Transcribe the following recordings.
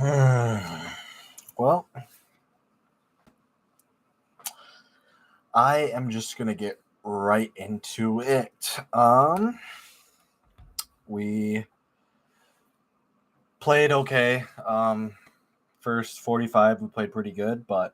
Well, I am just gonna get right into it. We played okay. First 45 we played pretty good, but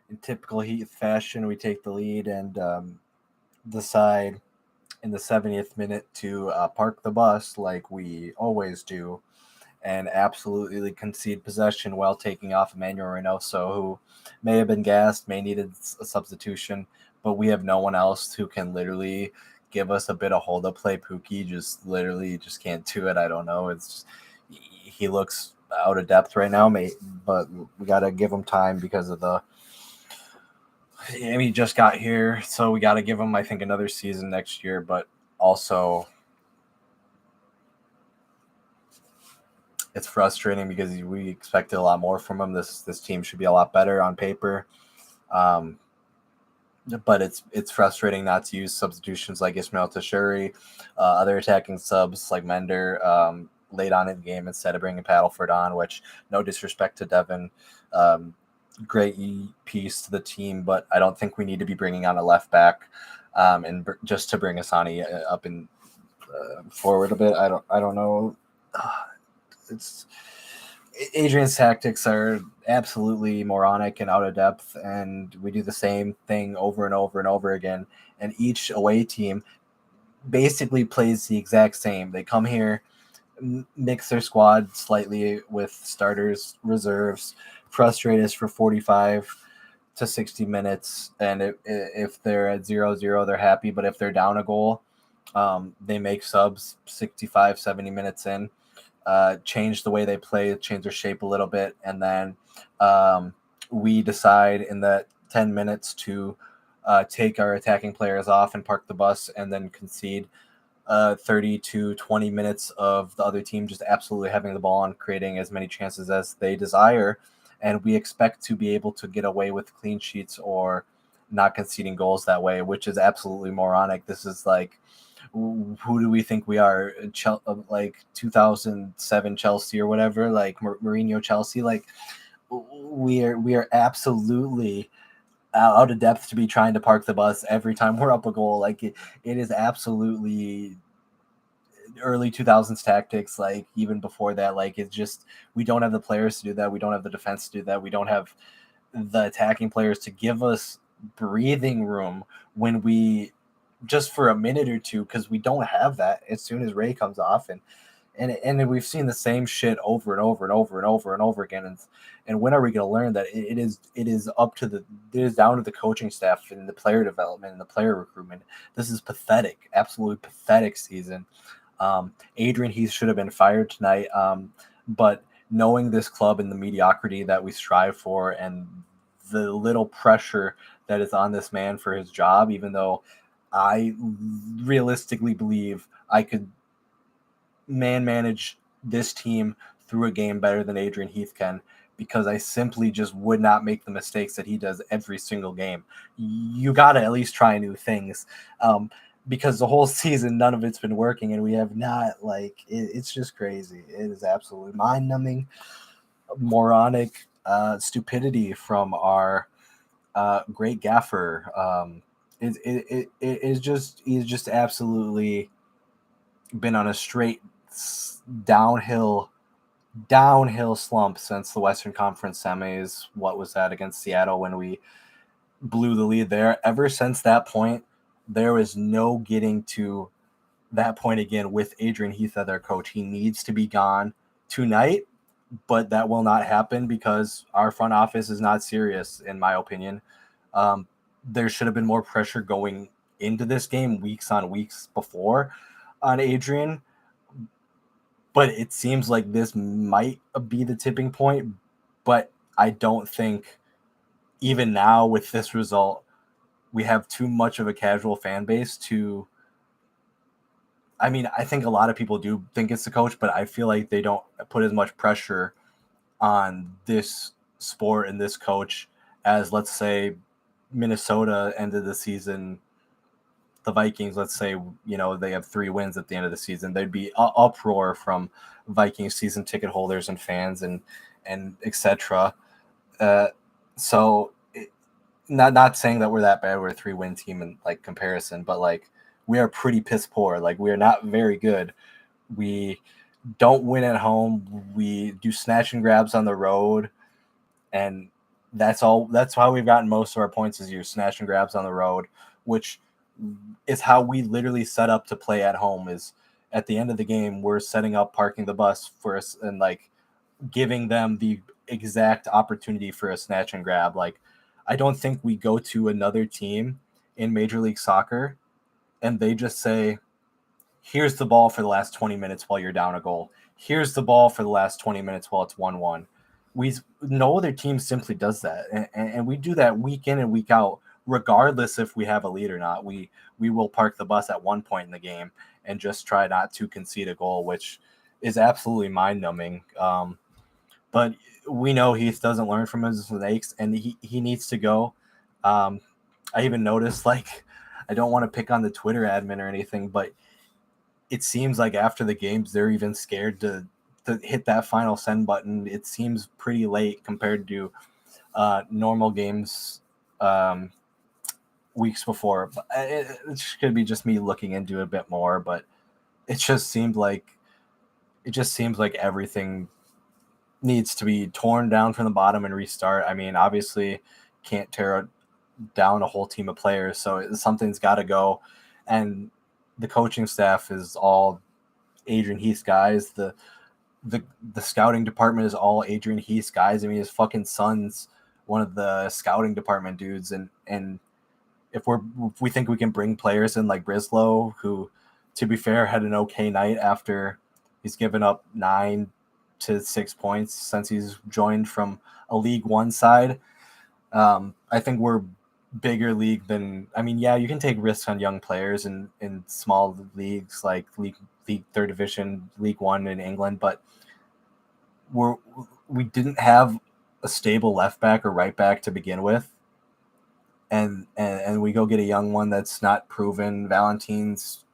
in typical Heat fashion, we take the lead and decide in the 70th minute to park the bus like we always do, and absolutely concede possession while taking off Emmanuel Reynoso, who may have been gassed, may needed a substitution, but we have no one else who can literally give us a bit of hold up play. Pookie just literally just can't do it. I don't know. It's just, he looks out of depth right now, mate. But we got to give him time because of the. I mean, he just got here, so we got to give him, I think, another season next year. But also, it's frustrating because we expected a lot more from him. This team should be a lot better on paper, um, but it's frustrating not to use substitutions like Ismail Tashuri, other attacking subs like Mender late on in the game instead of bringing Paddleford on. Which, no disrespect to Devin, um, great piece to the team, but I don't think we need to be bringing on a left back and just to bring Asani up and forward a bit. I don't know. It's Adrian's tactics are absolutely moronic and out of depth, and we do the same thing over and over and over again. And each away team basically plays the exact same. They come here, mix their squad slightly with starters, reserves, frustrate us for 45 to 60 minutes, and if they're at 0-0, they're happy. But if they're down a goal, they make subs 65, 70 minutes in, change the way they play, change their shape a little bit, and then we decide in that 10 minutes to take our attacking players off and park the bus, and then concede 30 to 20 minutes of the other team just absolutely having the ball and creating as many chances as they desire. And we expect to be able to get away with clean sheets or not conceding goals that way, which is absolutely moronic. This is like, who do we think we are? Like 2007 Chelsea or whatever, like Mourinho Chelsea. Like we are absolutely out of depth to be trying to park the bus every time we're up a goal. Like it is absolutely early 2000s tactics. Like even before that, like it's just we don't have the players to do that. We don't have the defense to do that. We don't have the attacking players to give us breathing room when we just for a minute or two, because we don't have that as soon as Ray comes off. And we've seen the same shit over and over and over and over and over again. And when are we going to learn that it is up to it is down to the coaching staff and the player development and the player recruitment. This is pathetic, absolutely pathetic season. Adrian Heath should have been fired tonight. But knowing this club and the mediocrity that we strive for and the little pressure that is on this man for his job, even though I realistically believe I could manage this team through a game better than Adrian Heath can, because I simply just would not make the mistakes that he does every single game. You got to at least try new things, because the whole season, none of it's been working, and we have not, like, it's just crazy. It is absolutely mind-numbing, moronic stupidity from our great gaffer. He's just absolutely been on a straight downhill slump since the Western Conference semis. What was that against Seattle when we blew the lead there? Ever since that point, there was no getting to that point again with Adrian Heath as their coach. He needs to be gone tonight, but that will not happen because our front office is not serious, in my opinion. There should have been more pressure going into this game weeks on weeks before on Adrian, but it seems like this might be the tipping point. But I don't think even now with this result, we have too much of a casual fan base to. I mean, I think a lot of people do think it's the coach, but I feel like they don't put as much pressure on this sport and this coach as, let's say, Minnesota ended the season the Vikings, let's say, they have 3 wins at the end of the season, there'd be uproar from Vikings season ticket holders and fans and etc. So not saying that we're that bad. We're a 3-win team in like comparison, but like we are pretty piss poor. Like we are not very good. We don't win at home. We do snatch and grabs on the road, and that's all. That's how we've gotten most of our points this year: snatch and grabs on the road, which is how we literally set up to play at home. Is at the end of the game, we're setting up parking the bus for us and like giving them the exact opportunity for a snatch and grab. Like, I don't think we go to another team in Major League Soccer and they just say, here's the ball for the last 20 minutes while you're down a goal. Here's the ball for the last 20 minutes while it's 1-1. No other team simply does that. And we do that week in and week out, regardless if we have a lead or not. We will park the bus at one point in the game and just try not to concede a goal, which is absolutely mind-numbing. But we know Heath doesn't learn from his mistakes, and he needs to go. I even noticed, like, I don't want to pick on the Twitter admin or anything, but it seems like after the games, they're even scared to hit that final send button. It seems pretty late compared to normal games weeks before. But it could be just me looking into it a bit more, but it just seems like everything needs to be torn down from the bottom and restart. I mean, obviously can't tear down a whole team of players, so something's got to go. And the coaching staff is all Adrian Heath guys. The scouting department is all Adrian Heath guys. I mean, his fucking son's one of the scouting department dudes, and if we think we can bring players in like Brislow, who, to be fair, had an okay night after he's given up 9 to 6 points since he's joined from a League One side. I think we're bigger league than, I mean, yeah, you can take risks on young players in small leagues like league third division, League One in England, but we didn't have a stable left back or right back to begin with. And we go get a young one that's not proven. Valentine's,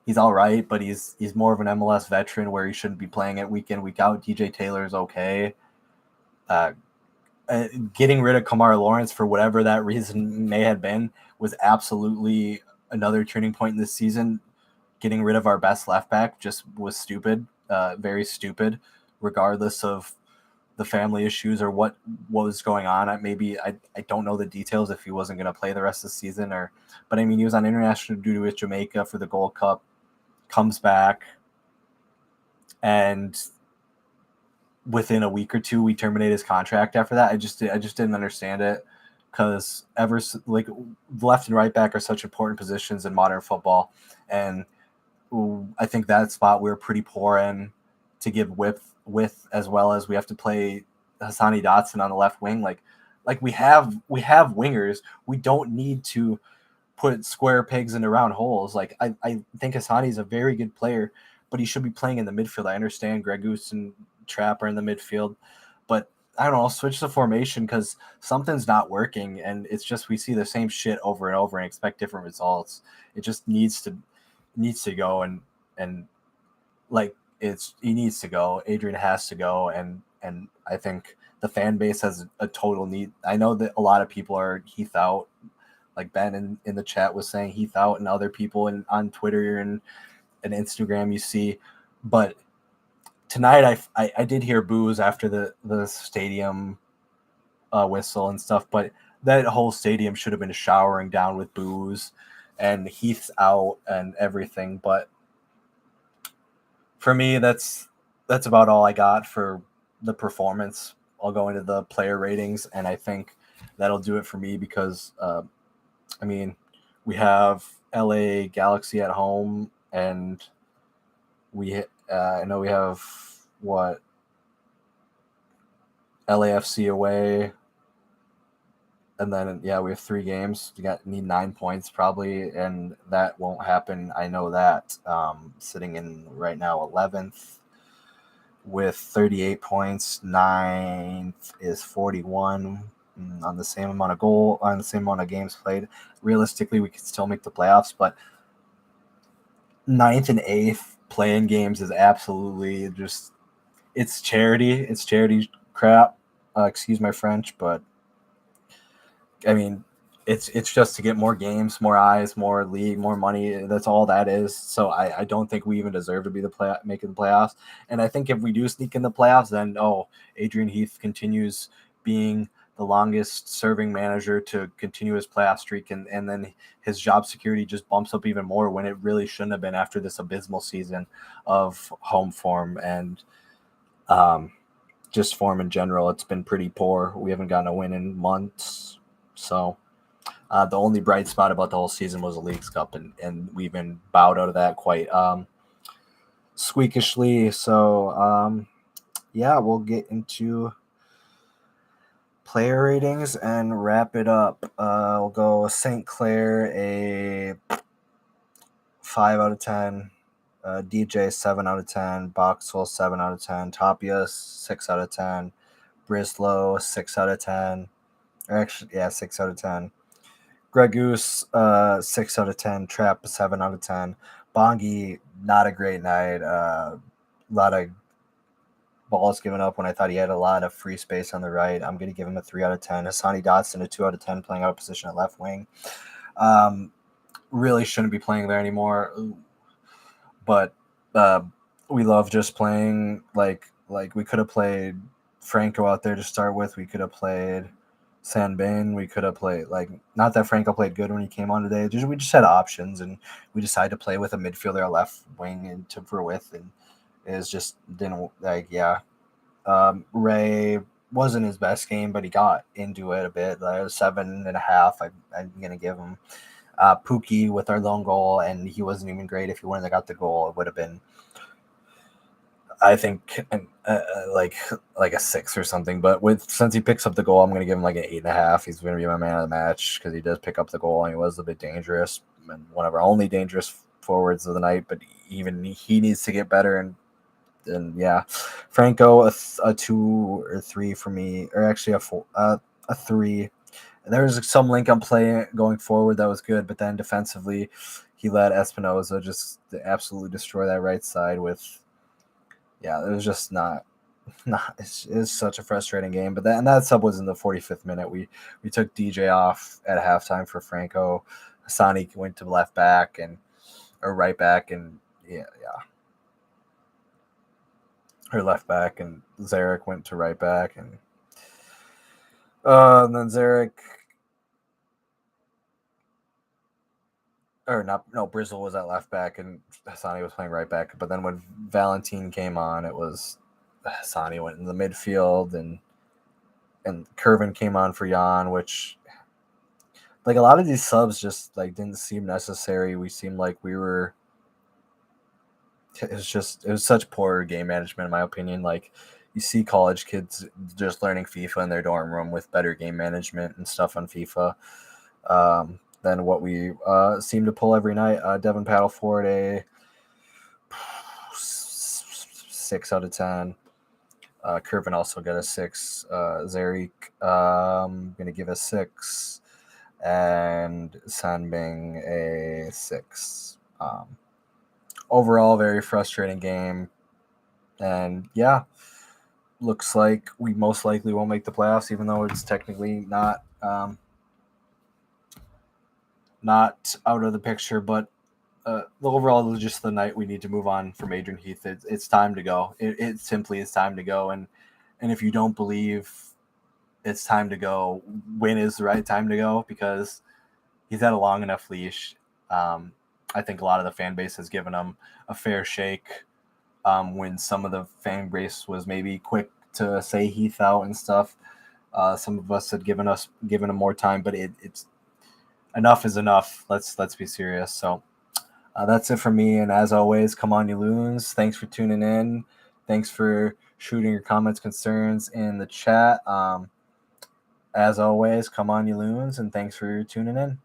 he's all right, but he's more of an MLS veteran where he shouldn't be playing it week in, week out. DJ Taylor's okay. Getting rid of Kamar Lawrence for whatever that reason may have been was absolutely another turning point in this season. Getting rid of our best left back just was stupid, very stupid, regardless of the family issues or what was going on. I don't know the details if he wasn't going to play the rest of the season, but I mean, he was on international duty with Jamaica for the Gold Cup, comes back, and within a week or two we terminate his contract after that. I just didn't understand it, because like the left and right back are such important positions in modern football, and I think that spot we're pretty poor in to give width, as well as we have to play Hassani Dotson on the left wing. Like we have wingers. We don't need to put square pegs into round holes. Like I think Hassani is a very good player, but he should be playing in the midfield. I understand Greg Goose and Trapp are in the midfield, but I don't know, switch the formation, because something's not working, and it's just we see the same shit over and over and expect different results. It just needs to go, and like he needs to go. Adrian has to go, and I think the fan base has a total need. I know that a lot of people are Heath out, like Ben in the chat was saying Heath out, and other people on Twitter and Instagram you see, but tonight I did hear boos after the stadium whistle and stuff, but that whole stadium should have been showering down with boos, and Heath's out and everything. But for me, that's about all I got for the performance. I'll go into the player ratings, and I think that'll do it for me, because I mean, we have LA Galaxy at home, and I know we have LAFC away, and then we have 3 games. We need 9 points probably, and that won't happen. I know that. Sitting in right now 11th with 38 points. 9th is 41. on the same amount of games played. Realistically, we could still make the playoffs, but ninth and eighth playing games is absolutely just it's charity. It's charity crap. Excuse my French, but I mean, it's just to get more games, more eyes, more league, more money. That's all that is. So I don't think we even deserve to be making the playoffs. And I think if we do sneak in the playoffs, then Adrian Heath continues being the longest serving manager to continue his playoff streak, and then his job security just bumps up even more when it really shouldn't have been after this abysmal season of home form and just form in general. It's been pretty poor. We haven't gotten a win in months. So the only bright spot about the whole season was the Leagues Cup, and we've been bowed out of that quite squeakishly. So, yeah, we'll get into player ratings and wrap it up. We'll go St. Clair, a 5 out of 10. DJ, 7 out of 10. Boxwell, 7 out of 10. Tapia, 6 out of 10. Brislow, 6 out of 10. Actually, yeah, 6 out of 10. Gregus, 6 out of 10. Trapp, 7 out of 10. Bongi, not a great night. A lot of balls given up when I thought he had a lot of free space on the right. I'm going to give him a 3 out of 10. Hassani Dotson, a 2 out of 10, playing out of position at left wing. Really shouldn't be playing there anymore. But we love just playing like we could have played Franco out there to start with. We could have played Sanbin. We could have played not that Franco played good when he came on today. We just had options, and we decided to play with a midfielder left wing and for width, and it just didn't Ray wasn't his best game, but he got into it a bit. 7.5. I'm gonna give him. Pookie with our lone goal, and he wasn't even great. If he wouldn't have got the goal, it would have been, I think, like a 6 or something. But since he picks up the goal, I'm going to give him like an 8.5. He's going to be my man of the match because he does pick up the goal, and he was a bit dangerous and one of our only dangerous forwards of the night. But even he needs to get better. And yeah, Franco, a 2 or 3 for me, or actually a 3. There was some link on play going forward that was good, but then defensively, he let Espinoza just absolutely destroy that right side with. Yeah, it was just not. It's such a frustrating game. But that sub was in the 45th minute. We took DJ off at halftime for Franco. Hassani went to left back or right back, and yeah, her left back, and Zarek went to right back, and then Zarek. Or not, no, Brizzle was at left back and Hassani was playing right back. But then when Valentine came on, it was Hassani went in the midfield and Curvin came on for Jan, which a lot of these subs just didn't seem necessary. We seemed like we were. It was such poor game management, in my opinion. You see college kids just learning FIFA in their dorm room with better game management and stuff on FIFA. Than what we seem to pull every night. Devin Paddleford, a 6 out of 10. Curvin also got a 6. Zarek, I'm going to give a 6. And Sanbing a 6. Overall, very frustrating game. And yeah, looks like we most likely won't make the playoffs, even though it's technically not out of the picture, but overall, just the night we need to move on from Adrian Heath. It's time to go. It simply is time to go. And if you don't believe it's time to go, when is the right time to go? Because he's had a long enough leash. I think a lot of the fan base has given him a fair shake when some of the fan base was maybe quick to say Heath out and stuff. Some of us had given him more time, but it's enough is enough. Let's be serious. So that's it for me. And as always, come on, you loons. Thanks for tuning in. Thanks for shooting your comments, concerns in the chat. As always, come on, you loons, and thanks for tuning in.